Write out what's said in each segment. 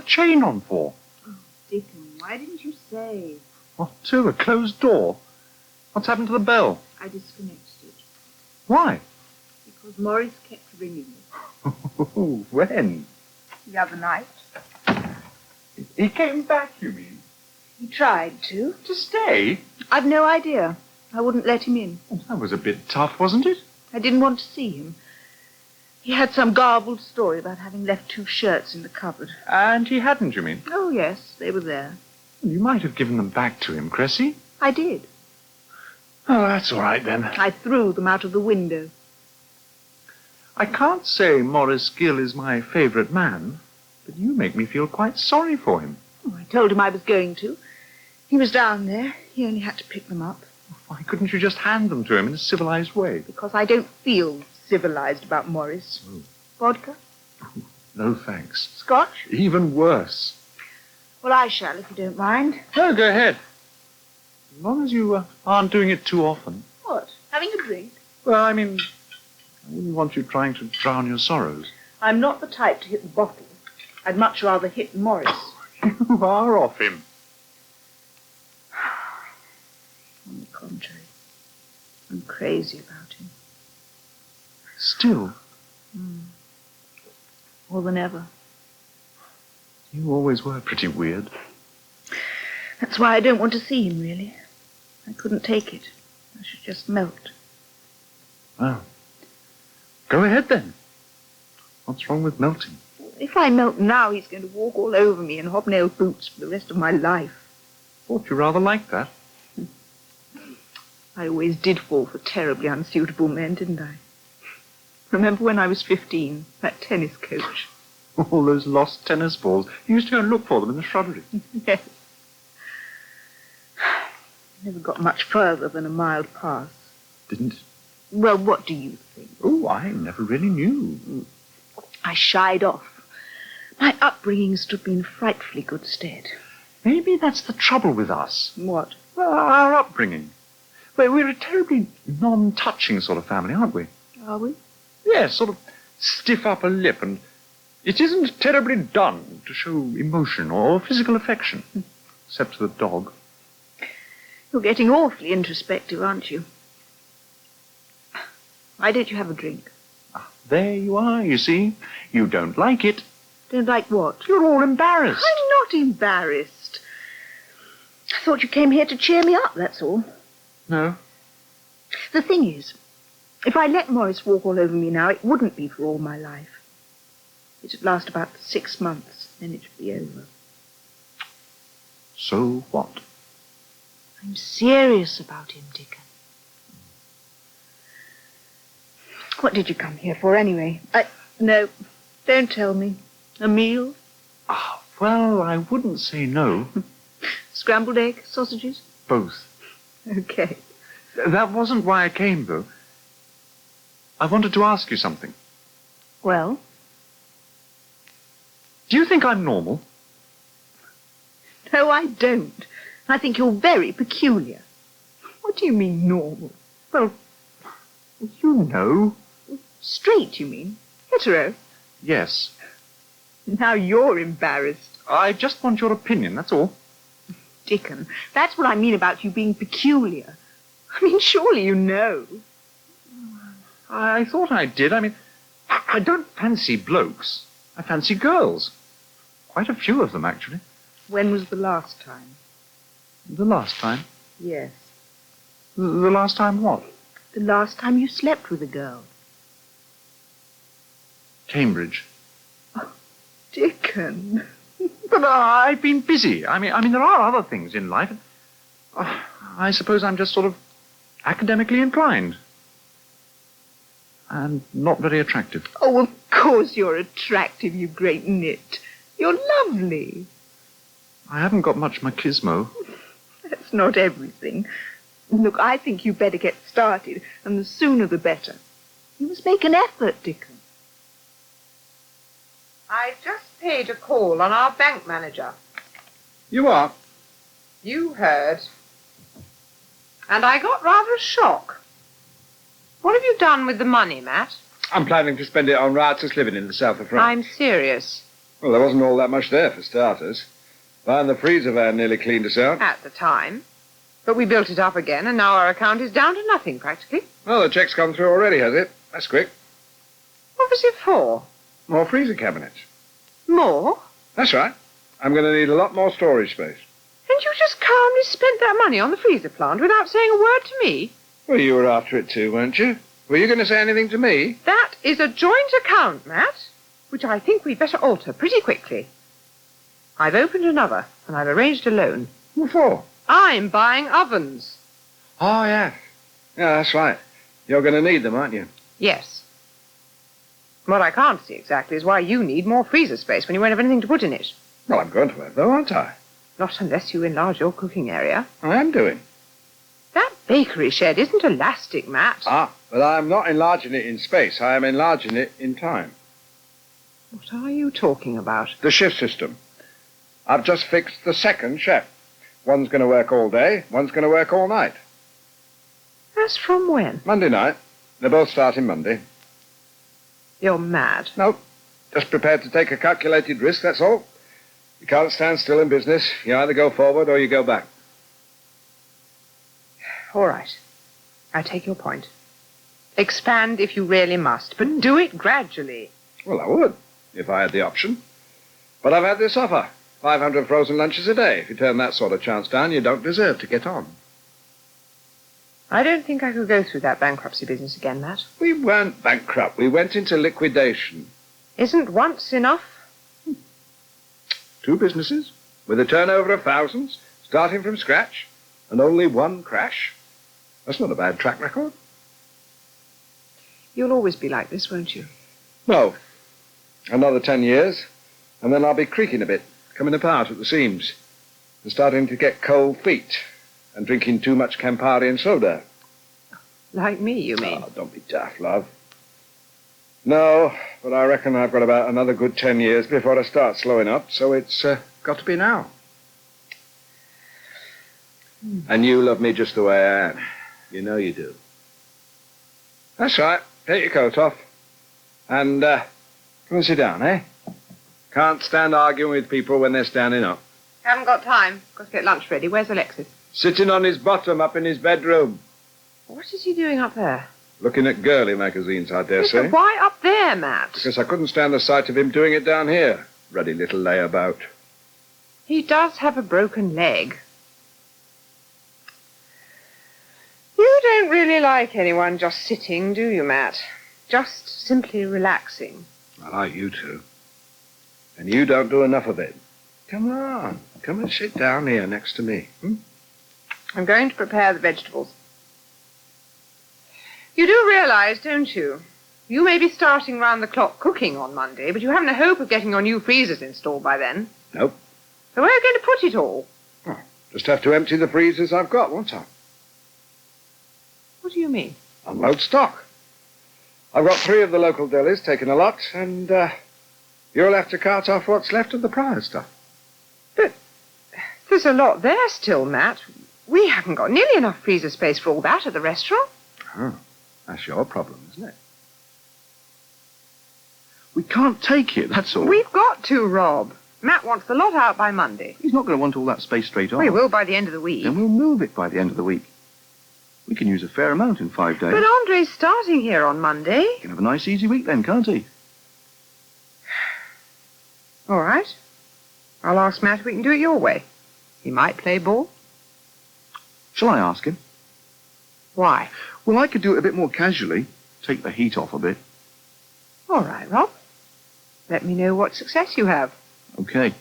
chain on for? Oh, Dickon, why didn't you say? What, to? A closed door? What's happened to the bell? I disconnected it. Why? Because Maurice kept ringing me. When? The other night. He came back, you mean? He tried to. To stay? I've no idea. I wouldn't let him in. Oh, that was a bit tough, wasn't it? I didn't want to see him. He had some garbled story about having left 2 shirts in the cupboard. And he hadn't, you mean? Oh, yes, they were there. You might have given them back to him, Cressy. I did. Oh, that's all right, then. I threw them out of the window. I can't say Maurice Gill is my favourite man, but you make me feel quite sorry for him. Oh, I told him I was going to. He was down there. He only had to pick them up. Why couldn't you just hand them to him in a civilized way? Because I don't feel civilized about Maurice. Oh. Vodka? No, thanks. Scotch? Even worse. Well, I shall, if you don't mind. No, go ahead. As long as you aren't doing it too often. What? Having a drink? Well, I mean, I wouldn't want you trying to drown your sorrows. I'm not the type to hit the bottle. I'd much rather hit Maurice. You are off him. On the contrary, I'm crazy about him. Still? More than ever. You always were pretty weird. That's why I don't want to see him, really. I couldn't take it. I should just melt. Well, go ahead then. What's wrong with melting? If I melt now, he's going to walk all over me in hobnail boots for the rest of my life. Thought you rather liked that. I always did fall for terribly unsuitable men, didn't I? Remember when I was 15, that tennis coach? All those lost tennis balls. You used to go and look for them in the shrubbery. Yes. Never got much further than a mild pass. Didn't? Well, what do you think? Oh, I never really knew. I shied off. My upbringing stood me in frightfully good stead. Maybe that's the trouble with us. What? Well, our upbringing. We're a terribly non-touching sort of family, aren't we? Are we? Yes, sort of stiff upper lip, and it isn't terribly done to show emotion or physical affection, except to the dog. You're getting awfully introspective, aren't you? Why don't you have a drink? Ah, there you are, you see. You don't like it. Don't like what? You're all embarrassed. I'm not embarrassed. I thought you came here to cheer me up, that's all. No. The thing is, if I let Maurice walk all over me now, it wouldn't be for all my life. It'd last about 6 months, then it'd be over. So what? I'm serious about him, Dickon. What did you come here for, anyway? No, don't tell me. A meal? Ah, well, I wouldn't say no. Scrambled egg, sausages? Both. Okay. That wasn't why I came, though. I wanted to ask you something. Well? Do you think I'm normal? No, I don't. I think you're very peculiar. What do you mean, normal? Well, you know. Straight, you mean? Hetero? Yes. Now you're embarrassed. I just want your opinion, that's all. Dickon, that's what I mean about you being peculiar. I mean, surely you know. I thought I did. I mean, I don't fancy blokes. I fancy girls. Quite a few of them, actually. When was the last time? The last time? Yes. The last time what? The last time you slept with a girl. Cambridge. Oh, Dickon. But I've been busy. I mean, there are other things in life. I suppose I'm just sort of academically inclined. And not very attractive. Oh, of course you're attractive, you great nit. You're lovely. I haven't got much machismo. That's not everything. Look, I think you better get started, and the sooner the better. You must make an effort, Dickon. I just paid a call on our bank manager. You are? You heard. And I got rather a shock. What have you done with the money, Matt? I'm planning to spend it on riotous living in the south of France. I'm serious. Well, there wasn't all that much there for starters. I and the freezer van nearly cleaned us out. At the time. But we built it up again, and now our account is down to nothing, practically. Well, the check's come through already, has it? That's quick. What was it for? More freezer cabinets. More? That's right. I'm going to need a lot more storage space. And you just calmly spent that money on the freezer plant without saying a word to me? Well, you were after it too, weren't you? Were you going to say anything to me? That is a joint account, Matt, which I think we'd better alter pretty quickly. I've opened another, and I've arranged a loan. What for? I'm buying ovens. Oh, yeah. Yeah, that's right. You're going to need them, aren't you? Yes. What I can't see exactly is why you need more freezer space when you won't have anything to put in it. Well, I'm going to have, though, aren't I? Not unless you enlarge your cooking area. I am doing. That bakery shed isn't elastic, Matt. Ah, but I'm not enlarging it in space. I am enlarging it in time. What are you talking about? The shift system. I've just fixed the second chef. One's going to work all day, one's going to work all night. As from when? Monday night. They're both starting Monday. You're mad. No, just prepared to take a calculated risk, that's all. You can't stand still in business. You either go forward or you go back. All right. I take your point. Expand if you really must, but do it gradually. Well, I would, if I had the option. But I've had this offer. 500 frozen lunches a day. If you turn that sort of chance down, you don't deserve to get on. I don't think I could go through that bankruptcy business again, Matt. We weren't bankrupt. We went into liquidation. Isn't once enough? 2 businesses, with a turnover of thousands, starting from scratch, and only 1 crash. That's not a bad track record. You'll always be like this, won't you? No. Another 10 years, and then I'll be creaking a bit, coming apart at the seams, and starting to get cold feet, and drinking too much Campari and soda. Like me, you mean? Oh, don't be daft, love. No, but I reckon I've got about another good 10 years before I start slowing up, so it's got to be now. And you love me just the way I am. You know you do. That's right. Take your coat off. And come and sit down, eh? Can't stand arguing with people when they're standing up. Haven't got time. Got to get lunch ready. Where's Alexis? Sitting on his bottom up in his bedroom. What is he doing up there? Looking at girly magazines, I dare say. But why up there, Matt? Because I couldn't stand the sight of him doing it down here. Ruddy little layabout. He does have a broken leg. You don't really like anyone just sitting, do you, Matt? Just simply relaxing. I like you two. And you don't do enough of it. Come on. Come and sit down here next to me. I'm going to prepare the vegetables. You do realize, don't you? You may be starting round-the-clock cooking on Monday, but you haven't a hope of getting your new freezers installed by then. Nope. So where are you going to put it all? Oh, just have to empty the freezers I've got, won't I? What do you mean? Unload stock. I've got 3 of the local delis taking a lot, and you'll have to cart off what's left of the prior stuff. But there's a lot there still, Matt. We haven't got nearly enough freezer space for all that at the restaurant. Oh, that's your problem, isn't it? We can't take it, that's all. We've got to, Rob. Matt wants the lot out by Monday. He's not going to want all that space straight off. We will by the end of the week. Then we'll move it by the end of the week. We can use a fair amount in 5 days. But Andre's starting here on Monday. He can have a nice, easy week then, can't he? All right. I'll ask Matt if we can do it your way. He might play ball. Shall I ask him? Why? Well, I could do it a bit more casually. Take the heat off a bit. All right, Rob. Let me know what success you have. Okay.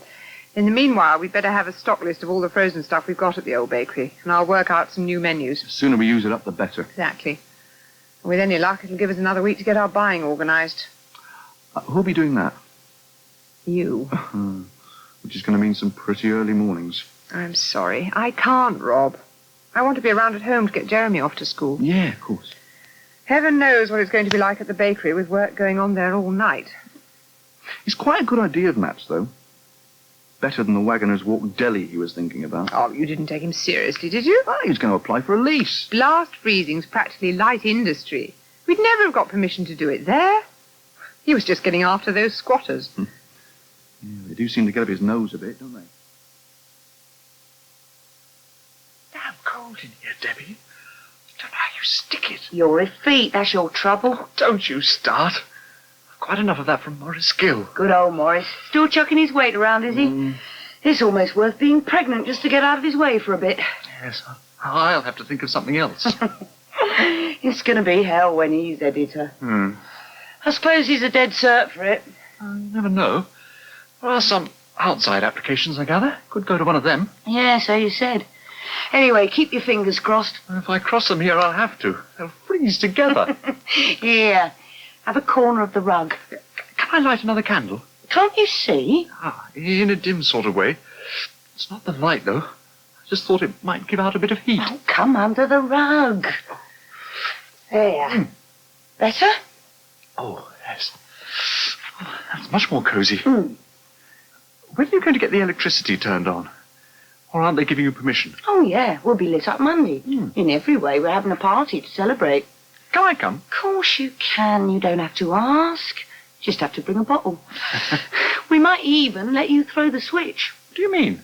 In the meanwhile, we'd better have a stock list of all the frozen stuff we've got at the old bakery, and I'll work out some new menus. The sooner we use it up, the better. Exactly. And with any luck, it'll give us another week to get our buying organised. Who'll be doing that? You. Which is going to mean some pretty early mornings. I'm sorry. I can't, Rob. I want to be around at home to get Jeremy off to school. Yeah, of course. Heaven knows what it's going to be like at the bakery with work going on there all night. It's quite a good idea of Matt's, though. Better than the Waggoners Walk deli he was thinking about. Oh, you didn't take him seriously, did you? He was going to apply for a lease. Blast freezing's practically light industry. We'd never have got permission to do it there. He was just getting after those squatters. Yeah, they do seem to get up his nose a bit, don't they? Damn cold in here, Debbie. Don't know how you stick it. Your effete, that's your trouble. Don't you start. Quite enough of that from Maurice Gill. Good old Maurice. Still chucking his weight around, is he? It's almost worth being pregnant just to get out of his way for a bit. Yes, I'll have to think of something else. It's going to be hell when he's editor. I suppose he's a dead cert for it. You never know. There are some outside applications, I gather. Could go to one of them. Yeah, so you said. Anyway, keep your fingers crossed. If I cross them here, I'll have to. They'll freeze together. Here, have a corner of the rug. Can I light another candle? Can't you see? In a dim sort of way. It's not the light, though. I just thought it might give out a bit of heat. Oh, come under the rug. There. Better? Oh, yes. Oh, that's much more cosy. When are you going to get the electricity turned on? Or aren't they giving you permission? Oh, yeah, we'll be lit up Monday. In every way, we're having a party to celebrate. Can I come? Of course you can. You don't have to ask. Just have to bring a bottle. We might even let you throw the switch. What do you mean?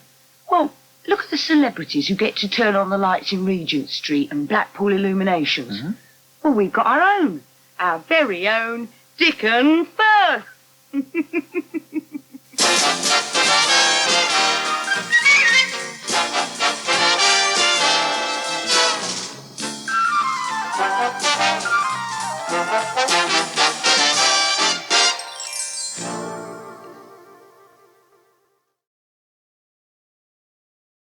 Well, look at the celebrities who get to turn on the lights in Regent Street and Blackpool Illuminations. Well, we've got our own. Our very own Dickon first.